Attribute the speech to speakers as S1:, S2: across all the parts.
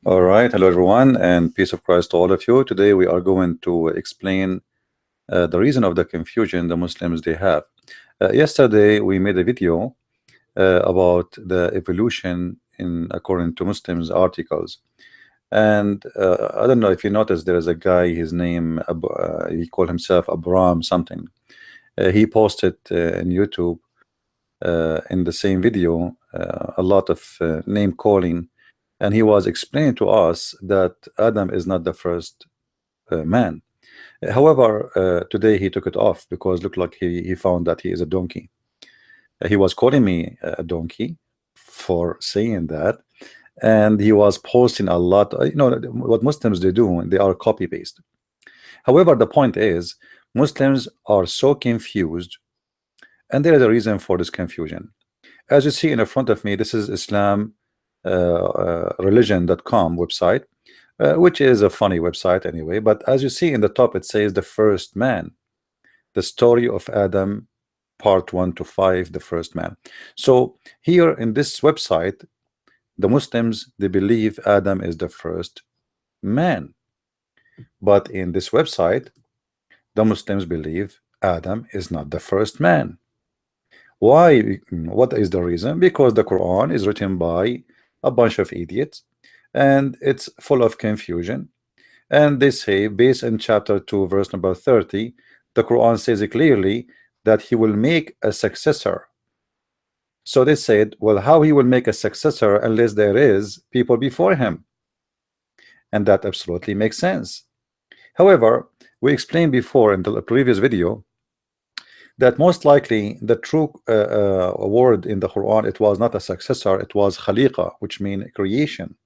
S1: All right, hello everyone, and peace of Christ to all of you. Today we are going to explain the reason of the confusion the Muslims they have. Yesterday we made a video about the evolution in according to Muslims articles, and I don't know if you noticed there is a guy. His name he called himself Abram something. He posted in YouTube in the same video a lot of name calling, and he was explaining to us that Adam is not the first man. However, today he took it off because looked like he found that he is a donkey. He was calling me a donkey for saying that, and he was posting a lot. You know what Muslims they do? They are copy paste. However, the point is Muslims are so confused, and there is a reason for this confusion. As you see in front of me, this is Islam religion.com website, which is a funny website anyway. But as you see in the top, it says the first man, the story of Adam, part 1 to 5, the first man. So here in this website, the Muslims they believe Adam is the first man, but in this website, the Muslims believe Adam is not the first man. Why? What is the reason? Because the Quran is written by a bunch of idiots, and it's full of confusion. And they say, based in chapter 2, verse number 30, the Quran says it clearly that he will make a successor. So they said, well, how he will make a successor unless there is people before him? And that absolutely makes sense. However, we explained before in the previous video that most likely the true word in the Quran, it was not a successor, it was khaliqa, which means creation.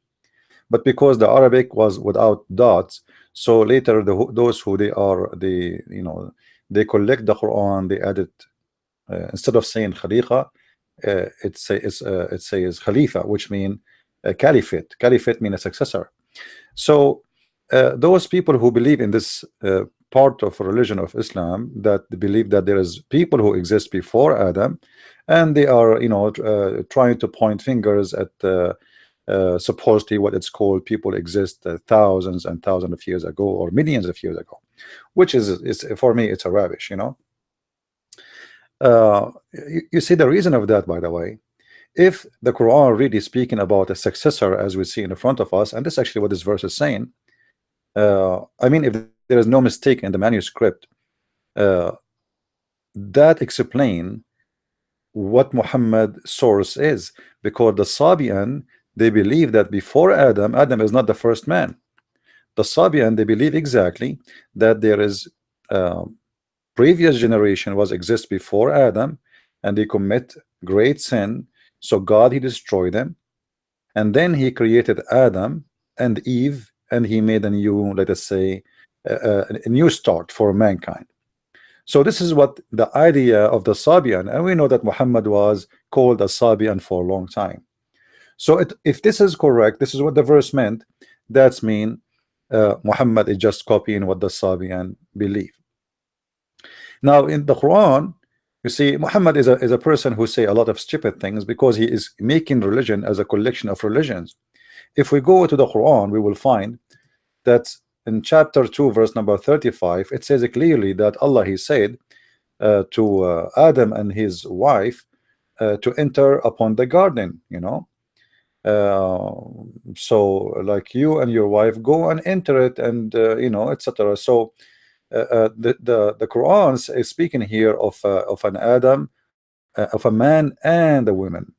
S1: But because the Arabic was without dots, so later those who they collect the Quran, they added instead of saying khaliqa, it says khalifa, which means caliphate. Caliphate means a successor. So those people who believe in this part of religion of Islam, that believe that there is people who exist before Adam, and they are trying to point fingers at supposedly what it's called people exist thousands and thousands of years ago or millions of years ago, which is for me it's a rubbish. You see the reason of that, by the way. If the Quran really speaking about a successor, as we see in front of us, and this is actually what this verse is saying, I mean, if there is no mistake in the manuscript, that explain what Muhammad source is, because the Sabian they believe that before Adam is not the first man. The Sabian they believe exactly that there is previous generation was exist before Adam, and they commit great sin, so God he destroyed them, and then he created Adam and Eve, and he made a new, let us say, a new start for mankind. So this is what the idea of the Sabian, and we know that Muhammad was called a Sabian for a long time. So if this is correct, this is what the verse meant. That's mean Muhammad is just copying what the Sabian believe. Now in the Quran, you see, Muhammad is a person who say a lot of stupid things because he is making religion as a collection of religions. If we go to the Quran, we will find that in chapter 2, verse number 35, it says clearly that Allah he said to Adam and his wife to enter upon the garden, so like you and your wife go and enter it, and etc. So the Quran is speaking here of an Adam, of a man and a woman.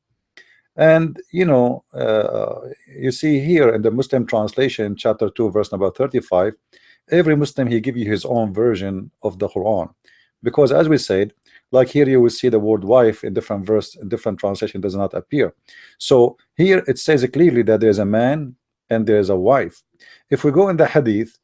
S1: And you see here in the Muslim translation, chapter 2, verse number 35, every Muslim he give you his own version of the Quran, because as we said, like here you will see the word wife in different verse, in different translation does not appear. So here it says clearly that there's a man and there's a wife. If we go in the hadith,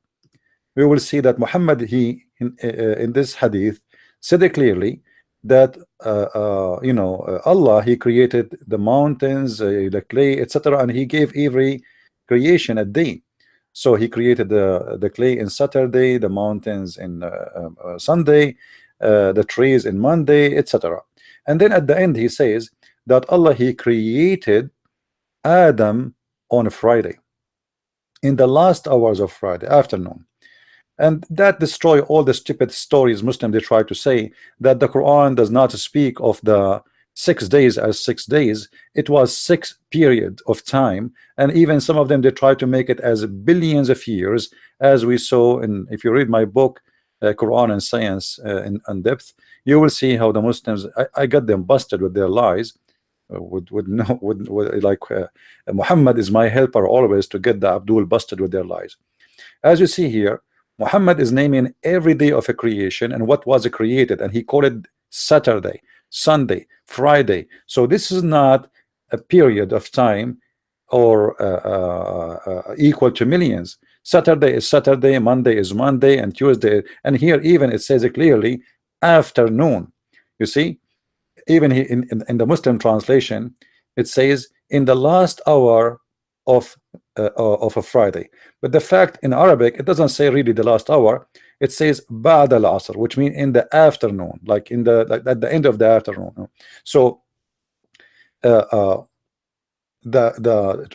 S1: we will see that Muhammad he in this hadith said it clearly that Allah he created the mountains, the clay, etc., and he gave every creation a day. So he created the clay in Saturday, the mountains in Sunday, the trees in Monday, etc. And then at the end he says that Allah he created Adam on a Friday. in the last hours of Friday afternoon. And that destroy all the stupid stories Muslim they try to say that the Quran does not speak of the 6 days as 6 days. It was 6 period of time, and even some of them they try to make it as billions of years, as we saw in, if you read my book Quran and Science in depth, you will see how the Muslims, I got them busted with their lies. Would no would like Muhammad is my helper always to get the Abdul busted with their lies. As you see here, Muhammad is naming every day of a creation and what was created, and he called it Saturday, Sunday, Friday. So this is not a period of time or equal to millions. Saturday is Saturday, Monday is Monday, and Tuesday. And here even it says it clearly, afternoon. You see, even in the Muslim translation, it says in the last hour of a Friday. But the fact in Arabic, it doesn't say really the last hour. It says ba'd al-asr, which means in the afternoon, like in the at the end of the afternoon. So the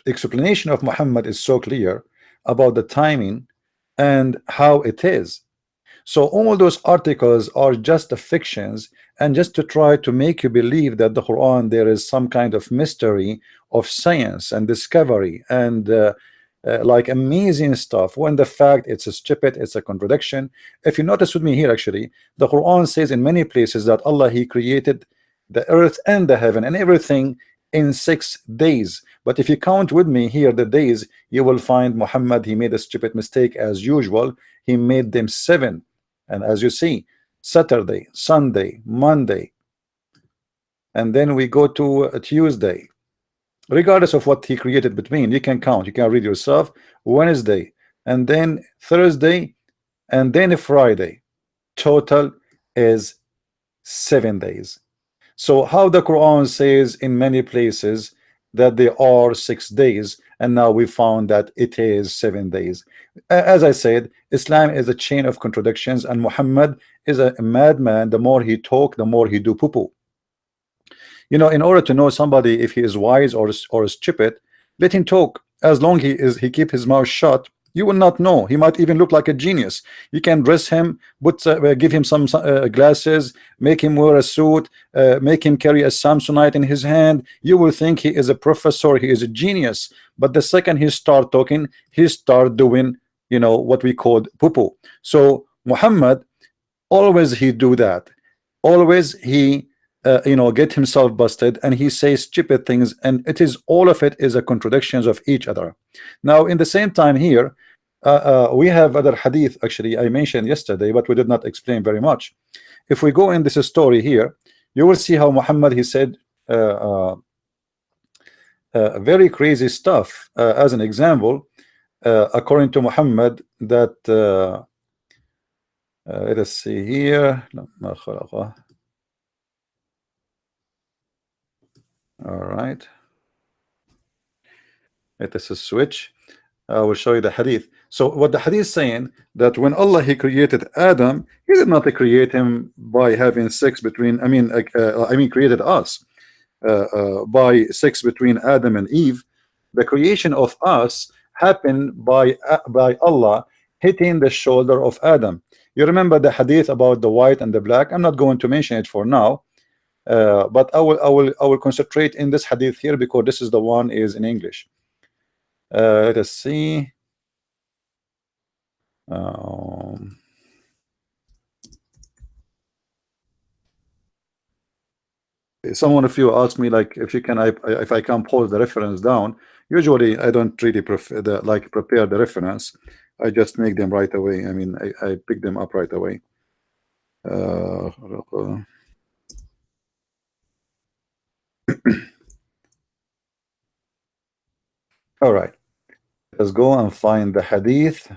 S1: explanation of Muhammad is so clear about the timing and how it is. So all those articles are just the fictions, and just to try to make you believe that the Quran there is some kind of mystery of science and discovery and like amazing stuff, when the fact it's a stupid, it's a contradiction. If you notice with me here, actually the Quran says in many places that Allah he created the earth and the heaven and everything in 6 days. But if you count with me here the days, you will find Muhammad he made a stupid mistake as usual. He made them 7. And as you see, Saturday, Sunday, Monday, and then we go to a Tuesday. Regardless of what he created between, you can count, you can read yourself. Wednesday, and then Thursday, and then a Friday. Total is 7 days. So how the Quran says in many places that there are 6 days, and now we found that it is 7 days. As I said, Islam is a chain of contradictions, and Muhammad is a madman. The more he talk, the more he do poo-poo. You know, in order to know somebody if he is wise or stupid, let him talk. As long he keep his mouth shut, you will not know. He might even look like a genius. You can dress him, give him some glasses, make him wear a suit, make him carry a Samsonite in his hand. You will think he is a professor, he is a genius. But the second he start talking, he start doing, you know, what we called poo-poo. So Muhammad, always he do that. Always he you know, get himself busted, and he says stupid things, and it is all of it is a contradictions of each other. Now in the same time here we have other hadith actually I mentioned yesterday, but we did not explain very much. If we go in this story here, you will see how Muhammad he said very crazy stuff. As an example, according to Muhammad, that let us see here. All right, let us switch. I will show you the hadith. So what the hadith is saying, that when Allah he created Adam, he did not create him by having sex between, I mean created us by sex between Adam and Eve. The creation of us happened by Allah hitting the shoulder of Adam. You remember the hadith about the white and the black? I'm not going to mention it for now, but I will concentrate in this hadith here because this is the one is in English. Let us see. Someone of you asked me like if you can if I can pause the reference down. Usually I don't really prepare the reference. I just make them right away. I mean I pick them up right away. All right, let's go and find the hadith.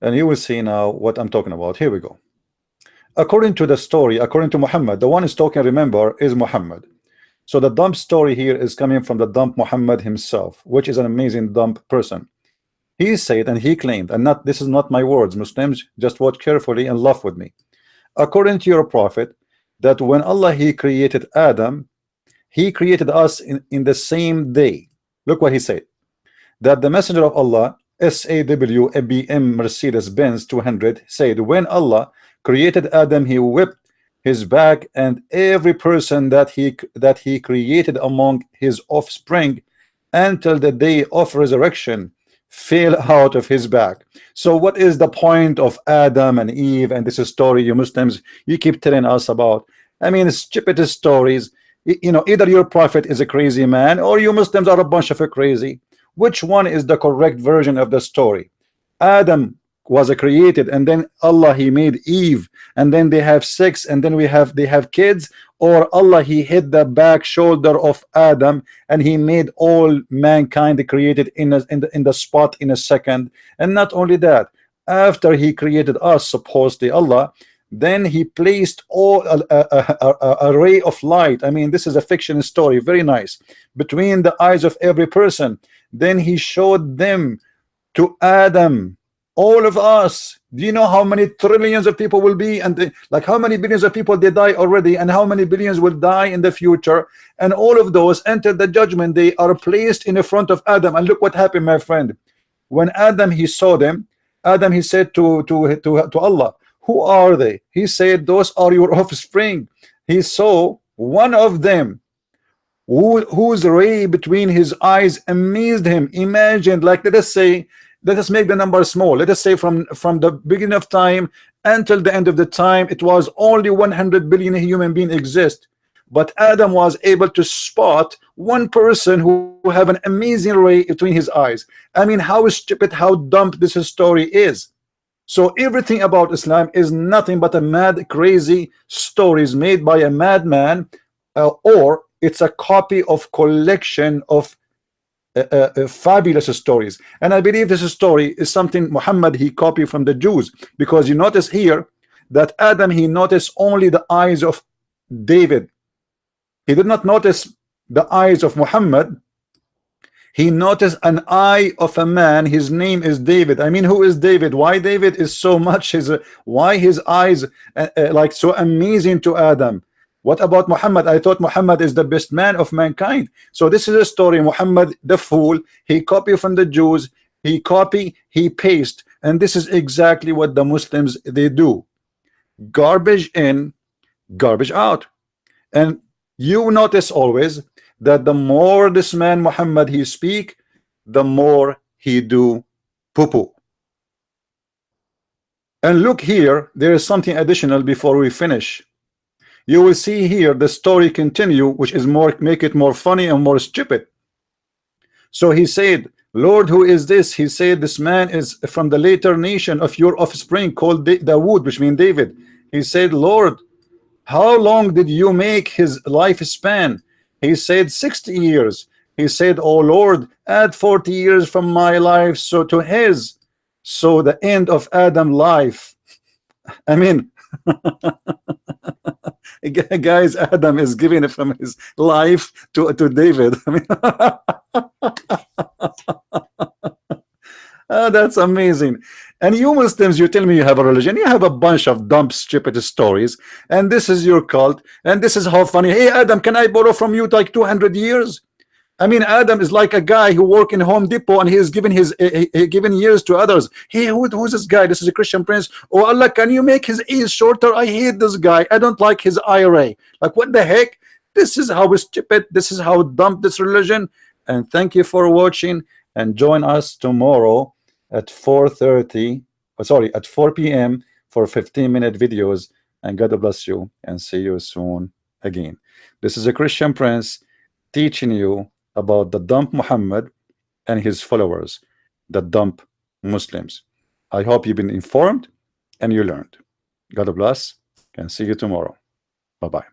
S1: And you will see now what I'm talking about. Here we go. According to the story, according to Muhammad, the one is talking, remember, is Muhammad. So the dump story here is coming from the dump Muhammad himself, which is an amazing dump person. He said and he claimed, and not this is not my words, Muslims, just watch carefully and laugh with me. According to your prophet, that when Allah he created Adam, he created us in the same day. Look what he said, that the messenger of Allah SAW a BM Mercedes-Benz 200 said, when Allah created Adam, he whipped his back, and every person that he created among his offspring until the day of resurrection fell out of his back. So what is the point of Adam and Eve and this story you Muslims you keep telling us about? I mean, stupid stories. You know, either your prophet is a crazy man or you Muslims are a bunch of a crazy. Which one is the correct version of the story? Adam was created, and then Allah he made Eve, and then they have sex, and then they have kids, or Allah he hit the back shoulder of Adam and he made all mankind created in the spot in a second. And not only that, after he created us, supposedly Allah, then he placed all a ray of light. I mean, this is a fiction story, very nice, between the eyes of every person. Then he showed them to Adam, all of us. Do you know how many trillions of people will be, and like how many billions of people they die already, and how many billions will die in the future? And all of those enter the judgment. They are placed in the front of Adam, and look what happened, my friend. When Adam he saw them, Adam he said to Allah, who are they? He said, those are your offspring. He saw one of them whose ray between his eyes amazed him. Imagine, like, let us make the number small. Let us say from the beginning of time until the end of the time, it was only 100 billion human beings exist, but Adam was able to spot one person who have an amazing ray between his eyes. I mean, how stupid, how dumb this story is. So everything about Islam is nothing but a mad, crazy stories made by a madman, or it's a copy of collection of fabulous stories. And I believe this story is something Muhammad he copied from the Jews, because you notice here that Adam he noticed only the eyes of David. He did not notice the eyes of Muhammad. He noticed an eye of a man. His name is David. I mean, who is David? Why David is so much why his eyes like so amazing to Adam? What about Muhammad? I thought Muhammad is the best man of mankind. So this is a story. Muhammad the fool, he copied from the Jews, he copy, he paste, and this is exactly what the Muslims they do. Garbage in, garbage out. And you notice always that the more this man Muhammad he speak, the more he do poo-poo. And look here, there is something additional before we finish. You will see here the story continue, which is more, make it more funny and more stupid. So he said, Lord, who is this? He said, this man is from the later nation of your offspring called Dawood, which means David. He said, Lord, how long did you make his lifespan? He said 60 years. He said, oh Lord, add 40 years from my life so to his. So the end of Adam's life. I mean, guys, Adam is giving it from his life to David. I mean, that's amazing. And you Muslims, you tell me you have a religion, you have a bunch of dumb, stupid stories, and this is your cult, and this is how funny. Hey Adam, can I borrow from you like 200 years? I mean, Adam is like a guy who work in Home Depot and he is giving his given years to others. Hey, who's this guy? This is a Christian prince. Oh Allah, can you make his ears shorter? I hate this guy. I don't like his IRA. Like, what the heck? This is how stupid, this is how dumb this religion. And thank you for watching, and join us tomorrow at 4:30, sorry, at 4 p.m. for 15-minute videos. And God bless you, and see you soon again. This is a Christian prince teaching you about the dumb Muhammad and his followers, the dumb Muslims. I hope you've been informed and you learned. God bless, and see you tomorrow. Bye-bye.